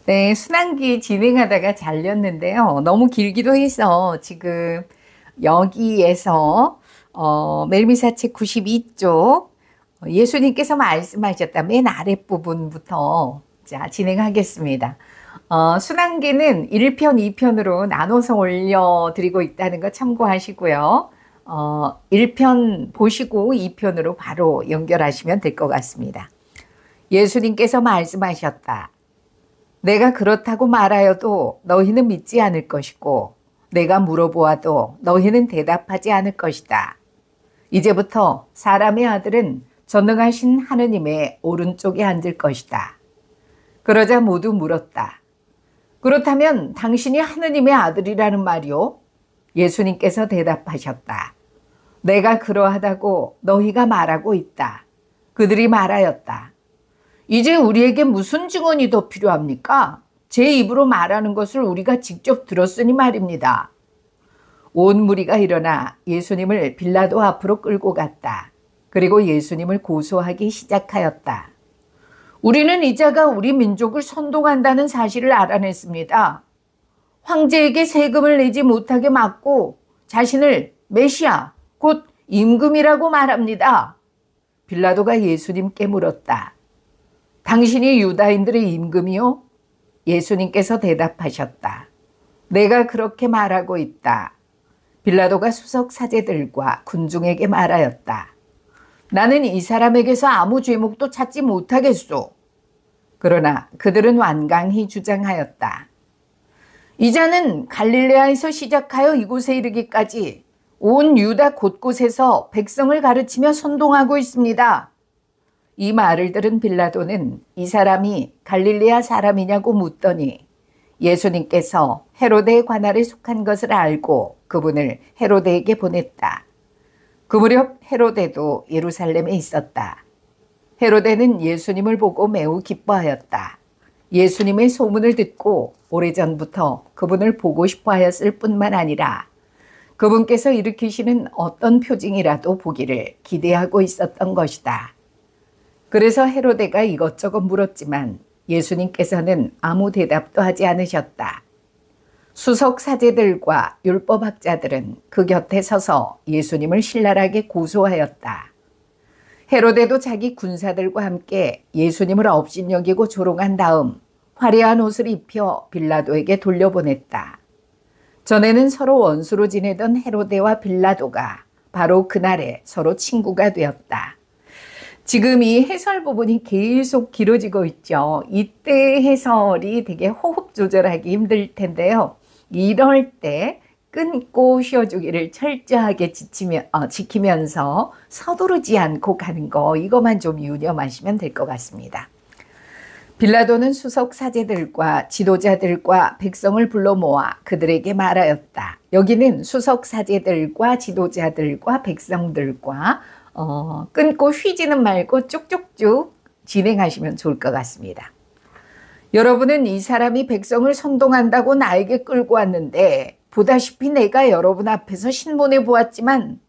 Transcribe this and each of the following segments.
네, 순환기 진행하다가 잘렸는데요. 너무 길기도 해서 지금 여기에서 멜미사책 92쪽 예수님께서 말씀하셨다 맨 아랫부분부터 자, 진행하겠습니다. 순환기는 1편, 2편으로 나눠서 올려드리고 있다는 거 참고하시고요. 1편 보시고 2편으로 바로 연결하시면 될 것 같습니다. 예수님께서 말씀하셨다. 내가 그렇다고 말하여도 너희는 믿지 않을 것이고 내가 물어보아도 너희는 대답하지 않을 것이다. 이제부터 사람의 아들은 전능하신 하느님의 오른쪽에 앉을 것이다. 그러자 모두 물었다. 그렇다면 당신이 하느님의 아들이라는 말이요? 예수님께서 대답하셨다. 내가 그러하다고 너희가 말하고 있다. 그들이 말하였다. 이제 우리에게 무슨 증언이 더 필요합니까? 제 입으로 말하는 것을 우리가 직접 들었으니 말입니다. 온 무리가 일어나 예수님을 빌라도 앞으로 끌고 갔다. 그리고 예수님을 고소하기 시작하였다. 우리는 이 자가 우리 민족을 선동한다는 사실을 알아냈습니다. 황제에게 세금을 내지 못하게 막고 자신을 메시아, 곧 임금이라고 말합니다. 빌라도가 예수님께 물었다. 당신이 유다인들의 임금이요? 예수님께서 대답하셨다. 내가 그렇게 말하고 있다. 빌라도가 수석 사제들과 군중에게 말하였다. 나는 이 사람에게서 아무 죄목도 찾지 못하겠소. 그러나 그들은 완강히 주장하였다. 이 자는 갈릴레아에서 시작하여 이곳에 이르기까지 온 유다 곳곳에서 백성을 가르치며 선동하고 있습니다. 이 말을 들은 빌라도는 이 사람이 갈릴레아 사람이냐고 묻더니 예수님께서 헤로데의 관할에 속한 것을 알고 그분을 헤로데에게 보냈다. 그 무렵 헤로데도 예루살렘에 있었다. 헤로데는 예수님을 보고 매우 기뻐하였다. 예수님의 소문을 듣고 오래전부터 그분을 보고 싶어 하였을 뿐만 아니라 그분께서 일으키시는 어떤 표징이라도 보기를 기대하고 있었던 것이다. 그래서 헤로데가 이것저것 물었지만 예수님께서는 아무 대답도 하지 않으셨다. 수석 사제들과 율법학자들은 그 곁에 서서 예수님을 신랄하게 고소하였다. 헤로데도 자기 군사들과 함께 예수님을 업신여기고 조롱한 다음 화려한 옷을 입혀 빌라도에게 돌려보냈다. 전에는 서로 원수로 지내던 헤로데와 빌라도가 바로 그날에 서로 친구가 되었다. 지금 이 해설 부분이 계속 길어지고 있죠. 이때 해설이 되게 호흡 조절하기 힘들 텐데요. 이럴 때 끊고 쉬어주기를 철저하게 지키면서 서두르지 않고 가는 거 이것만 좀 유념하시면 될 것 같습니다. 빌라도는 수석 사제들과 지도자들과 백성을 불러 모아 그들에게 말하였다. 여기는 수석 사제들과 지도자들과 백성들과 끊고 쉬지는 말고 쭉쭉쭉 진행하시면 좋을 것 같습니다. 여러분은 이 사람이 백성을 선동한다고 나에게 끌고 왔는데 보다시피 내가 여러분 앞에서 신문해 보았지만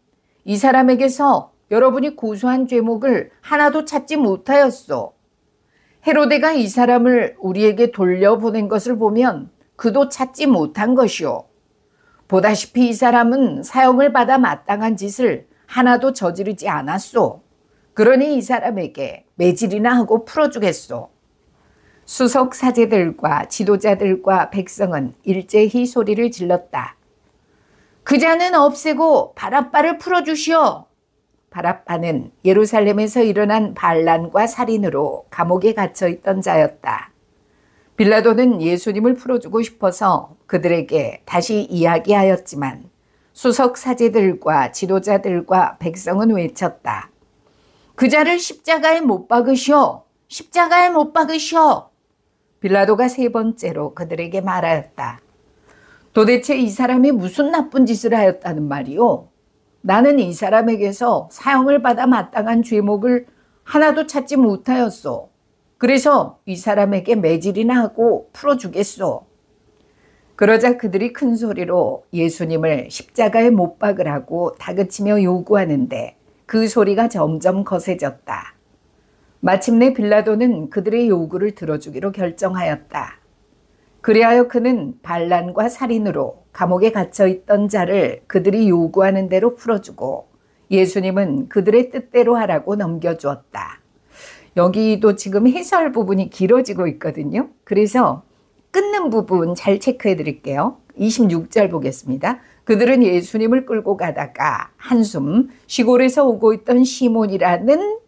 이 사람에게서 여러분이 고소한 죄목을 하나도 찾지 못하였소. 헤로데가 이 사람을 우리에게 돌려보낸 것을 보면 그도 찾지 못한 것이오. 보다시피 이 사람은 사형을 받아 마땅한 짓을 하나도 저지르지 않았소. 그러니 이 사람에게 매질이나 하고 풀어주겠소. 수석 사제들과 지도자들과 백성은 일제히 소리를 질렀다. 그 자는 없애고 바랍바를 풀어주시오. 바랍바는 예루살렘에서 일어난 반란과 살인으로 감옥에 갇혀있던 자였다. 빌라도는 예수님을 풀어주고 싶어서 그들에게 다시 이야기하였지만 수석 사제들과 지도자들과 백성은 외쳤다. 그 자를 십자가에 못 박으시오. 십자가에 못 박으시오. 빌라도가 세 번째로 그들에게 말하였다. 도대체 이 사람이 무슨 나쁜 짓을 하였다는 말이오? 나는 이 사람에게서 사형을 받아 마땅한 죄목을 하나도 찾지 못하였소. 그래서 이 사람에게 매질이나 하고 풀어주겠소. 그러자 그들이 큰 소리로 예수님을 십자가에 못 박으라고 다그치며 요구하는데 그 소리가 점점 거세졌다. 마침내 빌라도는 그들의 요구를 들어주기로 결정하였다. 그리하여 그는 반란과 살인으로 감옥에 갇혀 있던 자를 그들이 요구하는 대로 풀어주고 예수님은 그들의 뜻대로 하라고 넘겨주었다. 여기도 지금 해설 부분이 길어지고 있거든요. 그래서 끊는 부분 잘 체크해 드릴게요. 26절 보겠습니다. 그들은 예수님을 끌고 가다가 한숨 시골에서 오고 있던 시몬이라는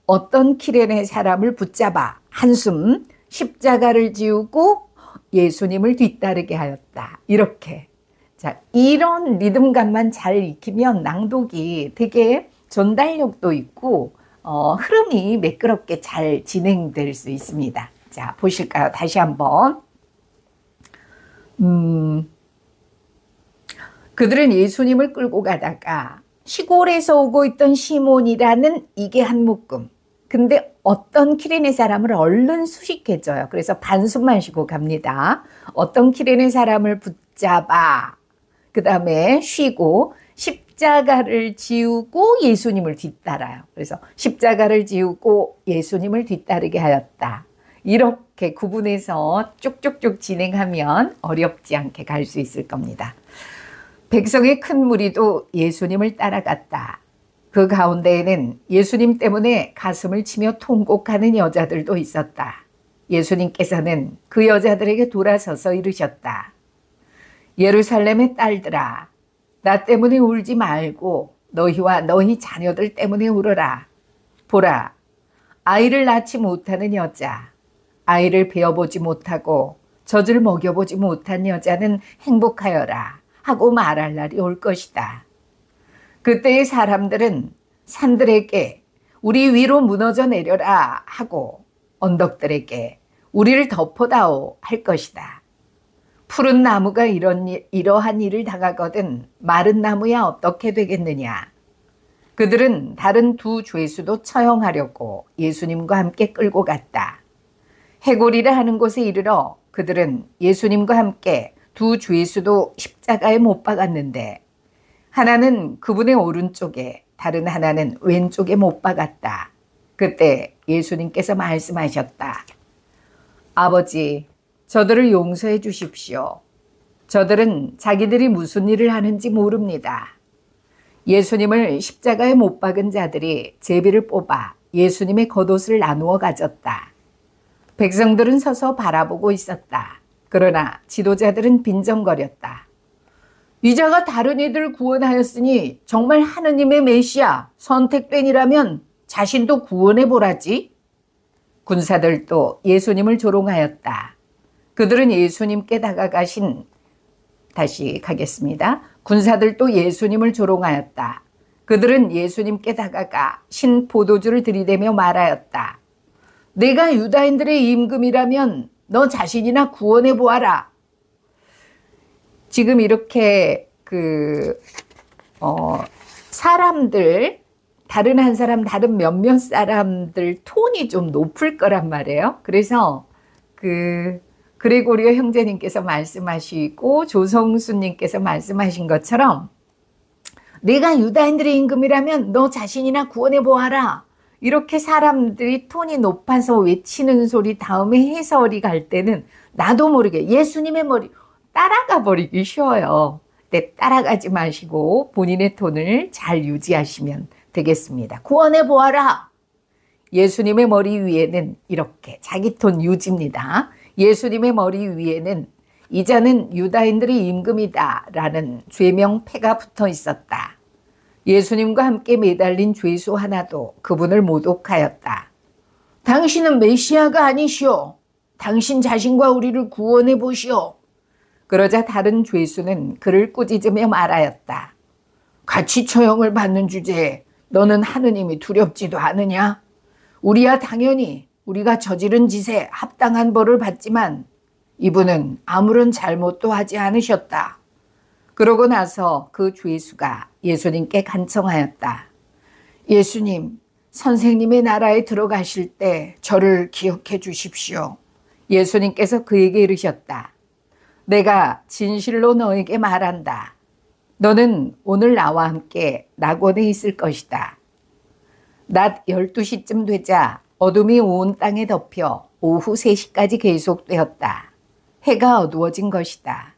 어떤 키레네 사람을 붙잡아 한숨 십자가를 지우고 예수님을 뒤따르게 하였다. 이렇게. 자, 이런 리듬감만 잘 익히면 낭독이 되게 전달력도 있고 흐름이 매끄럽게 잘 진행될 수 있습니다. 자, 보실까요? 다시 한번. 그들은 예수님을 끌고 가다가 시골에서 오고 있던 시몬이라는 이게 한 묶음. 근데 어떤 키레네 사람을 얼른 수식해줘요. 그래서 반숨만 쉬고 갑니다. 어떤 키레네 사람을 붙잡아 그 다음에 쉬고 십자가를 지우고 예수님을 뒤따라요. 그래서 십자가를 지우고 예수님을 뒤따르게 하였다. 이렇게 구분해서 쭉쭉쭉 진행하면 어렵지 않게 갈 수 있을 겁니다. 백성의 큰 무리도 예수님을 따라갔다. 그 가운데에는 예수님 때문에 가슴을 치며 통곡하는 여자들도 있었다. 예수님께서는 그 여자들에게 돌아서서 이르셨다. 예루살렘의 딸들아, 나 때문에 울지 말고 너희와 너희 자녀들 때문에 울어라. 보라, 아이를 낳지 못하는 여자, 아이를 베어보지 못하고 젖을 먹여보지 못한 여자는 행복하여라 하고 말할 날이 올 것이다. 그때의 사람들은 산들에게 우리 위로 무너져 내려라 하고 언덕들에게 우리를 덮어다오 할 것이다. 푸른 나무가 이러한 일을 당하거든 마른 나무야 어떻게 되겠느냐. 그들은 다른 두 죄수도 처형하려고 예수님과 함께 끌고 갔다. 해골이라 하는 곳에 이르러 그들은 예수님과 함께 두 죄수도 십자가에 못 박았는데 하나는 그분의 오른쪽에 다른 하나는 왼쪽에 못 박았다. 그때 예수님께서 말씀하셨다. 아버지, 저들을 용서해 주십시오. 저들은 자기들이 무슨 일을 하는지 모릅니다. 예수님을 십자가에 못 박은 자들이 제비를 뽑아 예수님의 겉옷을 나누어 가졌다. 백성들은 서서 바라보고 있었다. 그러나 지도자들은 빈정거렸다. 이 자가 다른 이들을 구원하였으니 정말 하느님의 메시아 선택된 이라면 자신도 구원해 보라지. 군사들도 예수님을 조롱하였다. 그들은 예수님께 다가가신 다시 가겠습니다. 군사들도 예수님을 조롱하였다. 그들은 예수님께 다가가 신 포도주를 들이대며 말하였다. 내가 유다인들의 임금이라면 너 자신이나 구원해 보아라. 지금 이렇게 사람들 다른 한 사람 다른 몇몇 사람들 톤이 좀 높을 거란 말이에요. 그래서 그레고리오 형제님께서 말씀하시고 조성수님께서 말씀하신 것처럼 내가 유다인들의 임금이라면 너 자신이나 구원해 보아라. 이렇게 사람들이 톤이 높아서 외치는 소리 다음에 해설이 갈 때는 나도 모르게 예수님의 머리 따라가 버리기 쉬워요. 근데 따라가지 마시고 본인의 톤을 잘 유지하시면 되겠습니다. 구원해 보아라. 예수님의 머리 위에는 이렇게 자기 톤 유지입니다. 예수님의 머리 위에는 이자는 유다인들의 임금이다 라는 죄명패가 붙어 있었다. 예수님과 함께 매달린 죄수 하나도 그분을 모독하였다. 당신은 메시아가 아니시오. 당신 자신과 우리를 구원해 보시오. 그러자 다른 죄수는 그를 꾸짖으며 말하였다. 같이 처형을 받는 주제에 너는 하느님이 두렵지도 않으냐? 우리야 당연히 우리가 저지른 짓에 합당한 벌을 받지만 이분은 아무런 잘못도 하지 않으셨다. 그러고 나서 그 죄수가 예수님께 간청하였다. 예수님, 선생님의 나라에 들어가실 때 저를 기억해 주십시오. 예수님께서 그에게 이르셨다. 내가 진실로 너에게 말한다. 너는 오늘 나와 함께 낙원에 있을 것이다. 낮 12시쯤 되자 어둠이 온 땅에 덮여 오후 3시까지 계속되었다. 해가 어두워진 것이다.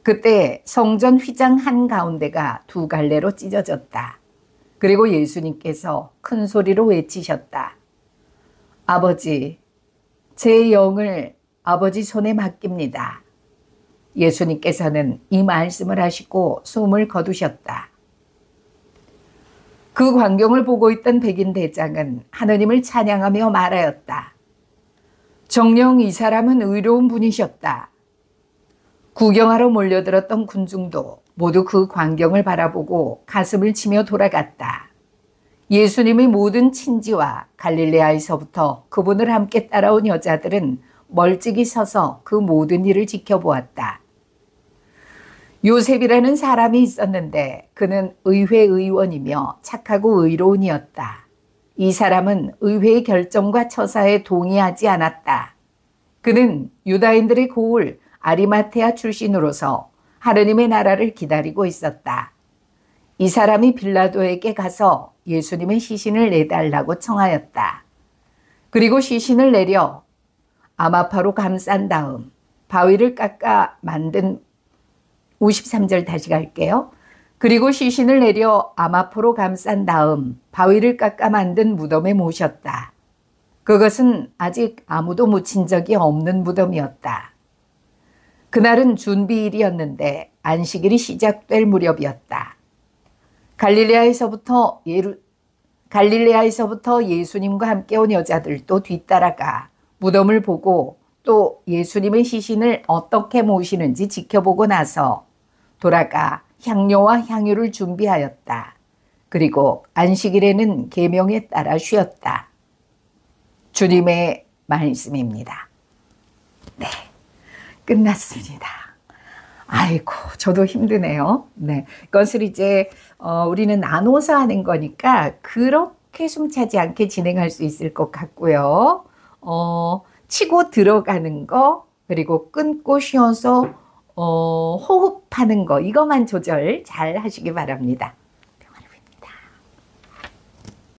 그때 성전 휘장 한가운데가 두 갈래로 찢어졌다. 그리고 예수님께서 큰 소리로 외치셨다. 아버지, 제 영을 아버지 손에 맡깁니다. 예수님께서는 이 말씀을 하시고 숨을 거두셨다. 그 광경을 보고 있던 백인 대장은 하느님을 찬양하며 말하였다. 정녕 이 사람은 의로운 분이셨다. 구경하러 몰려들었던 군중도 모두 그 광경을 바라보고 가슴을 치며 돌아갔다. 예수님의 모든 친지와 갈릴레아에서부터 그분을 함께 따라온 여자들은 멀찍이 서서 그 모든 일을 지켜보았다. 요셉이라는 사람이 있었는데 그는 의회 의원이며 착하고 의로운이었다. 이 사람은 의회의 결정과 처사에 동의하지 않았다. 그는 유다인들의 고을 아리마테아 출신으로서 하느님의 나라를 기다리고 있었다. 이 사람이 빌라도에게 가서 예수님의 시신을 내달라고 청하였다. 그리고 시신을 내려 아마파로 감싼 다음 바위를 깎아 만든 53절 다시 갈게요. 그리고 시신을 내려 아마포로 감싼 다음 바위를 깎아 만든 무덤에 모셨다. 그것은 아직 아무도 묻힌 적이 없는 무덤이었다. 그날은 준비일이었는데 안식일이 시작될 무렵이었다. 갈릴레아에서부터 예수님과 함께 온 여자들도 뒤따라가 무덤을 보고 또 예수님의 시신을 어떻게 모시는지 지켜보고 나서 돌아가 향료와 향유를 준비하였다. 그리고 안식일에는 계명에 따라 쉬었다. 주님의 말씀입니다. 네, 끝났습니다. 아이고, 저도 힘드네요. 네, 이것을 이제 우리는 나눠서 하는 거니까 그렇게 숨차지 않게 진행할 수 있을 것 같고요. 치고 들어가는 거, 그리고 끊고 쉬어서 호흡하는 거, 이것만 조절 잘 하시기 바랍니다.